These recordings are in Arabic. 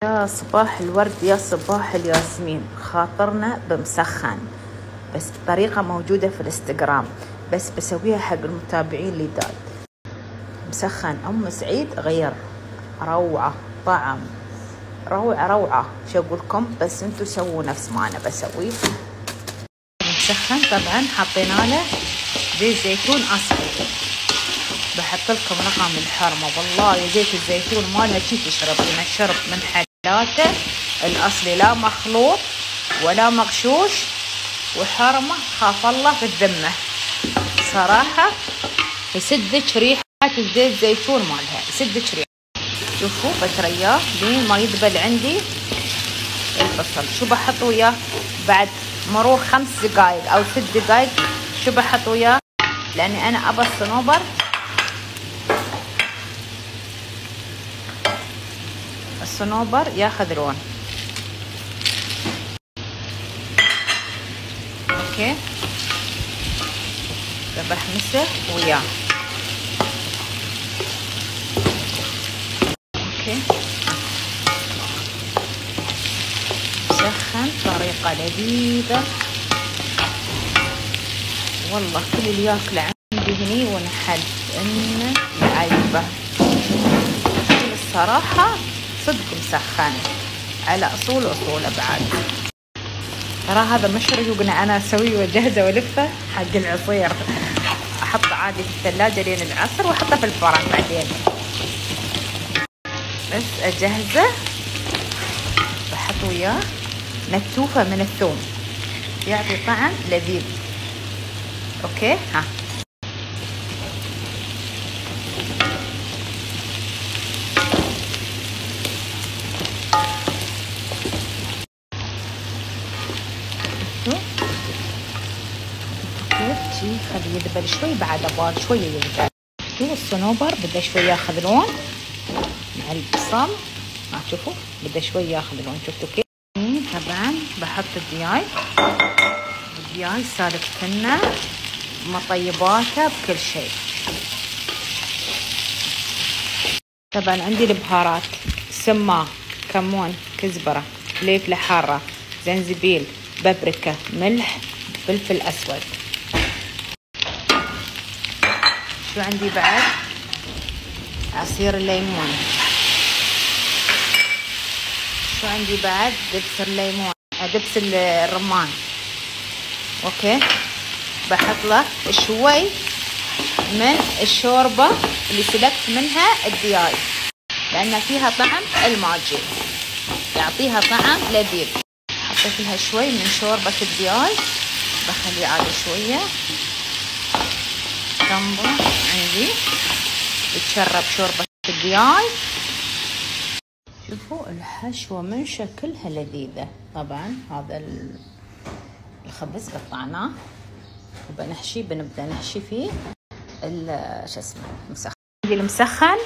يا صباح الورد يا صباح الياسمين، خاطرنا بمسخن بس بطريقة موجودة في الانستغرام، بس بسويها حق المتابعين اللي داي. مسخن أم سعيد غير روعة، طعم روعة شو أقولكم، بس انتو سووا نفس ما أنا بسوي. مسخن طبعا حطينا له زيت زيتون أصفر، بحط لكم رقم الحرمة، والله زيت الزيتون مالها شي تشرب من الشرب من حلاته الأصلي، لا مخلوط ولا مغشوش، وحرمة خاف الله في الذمة صراحة، يسدك ريحة الزيت الزيتون مالها، يسدك ريحة. شوفوا بترياه لين ما يدبل عندي البصل. شو بحط وياه بعد مرور 5 دقايق أو 6 دقايق؟ شو بحط وياه؟ لأني أنا أبى الصنوبر ياخذ لون. اوكي بحمسه وياه. اوكي مسخن طريقة لذيذة والله، كل اللي ياكل عندي هني ونحد انه يعجبه الصراحة، صدق مسخن على اصوله بعد. ترى هذا مش ريوقنا، انا اسويه واجهزه والفه حق العصير، احطه عادي في الثلاجه لين العصر واحطه في الفرن بعدين، بس اجهزه. بحط وياه نتوفه من الثوم يعطي طعم لذيذ. اوكي ها خليه يذبل شوي، بعد بارد شويه يذبل. شوفوا الصنوبر بدا شوي ياخذ لون مع البصل، شوفوا بدا شوي ياخذ لون، شفتوا كيف؟ طبعا بحط الدياي سالك كنا مطيباته بكل شيء. طبعا عندي البهارات: سماق، كمون، كزبره، فلفله حاره، زنجبيل، بابريكا، ملح، فلفل اسود. شو عندي بعد؟ عصير الليمون. شو عندي بعد؟ دبس الليمون، دبس الرمان. اوكي بحط له شوي من الشوربه اللي سلقت منها الدياي، لان فيها طعم الماجي يعطيها طعم لذيذ. حطيت لها شوي من شوربه الدياي، بخليه عادي شويه جنبه عندي يتشرب شوربة الدياي. شوفوا الحشوة من شكلها لذيذة. طبعا هذا الخبز قطعناه وبنحشي، بنبدأ نحشي فيه شو اسمه المسخن. عندي المسخن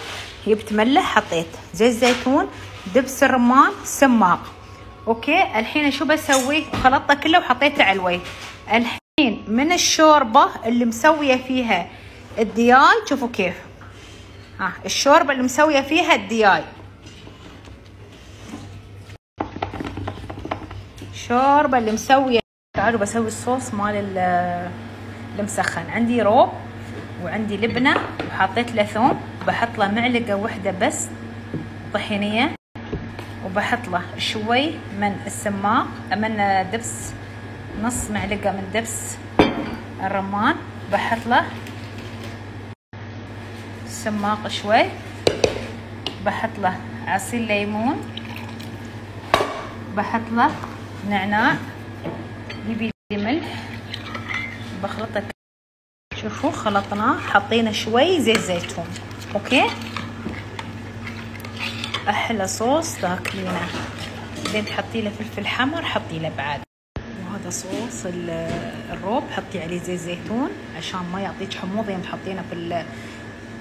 جبت ملح، حطيت زيت زيتون، دبس الرمان، سماق. اوكي الحين شو بسوي؟ خلطته كله وحطيته على الوي. الحين من الشوربة اللي مسوية فيها الدياي، شوفوا كيف الشوربة اللي مسوية فيها الدياي، الشوربة اللي مسوية. تعالوا بسوي الصوص مال المسخن. عندي روب وعندي لبنة وحطيت له ثوم، بحط له معلقة واحدة بس طحينية، وبحط له شوي من السماق، من دبس، نص معلقة من دبس الرمان، بحط له سماق شوي، بحط له عصير ليمون، بحط له نعناع، يبي ملح، بخلطه. شوفوا خلطناه، حطينا شوي زيت زيتون. اوكي احلى صوص تاكلينه. بعدين تحطي له فلفل حمر، حطي له بعد. وهذا صوص الروب، حطي عليه زيت زيتون عشان ما يعطيك حموضه يوم تحطينه في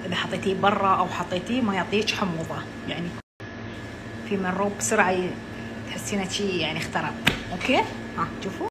اذا حطيتيه برا او حطيتيه ما يعطيك حموضه، يعني في من الروب بسرعه تحسينه شي يعني اخترب. اوكي شوفوا.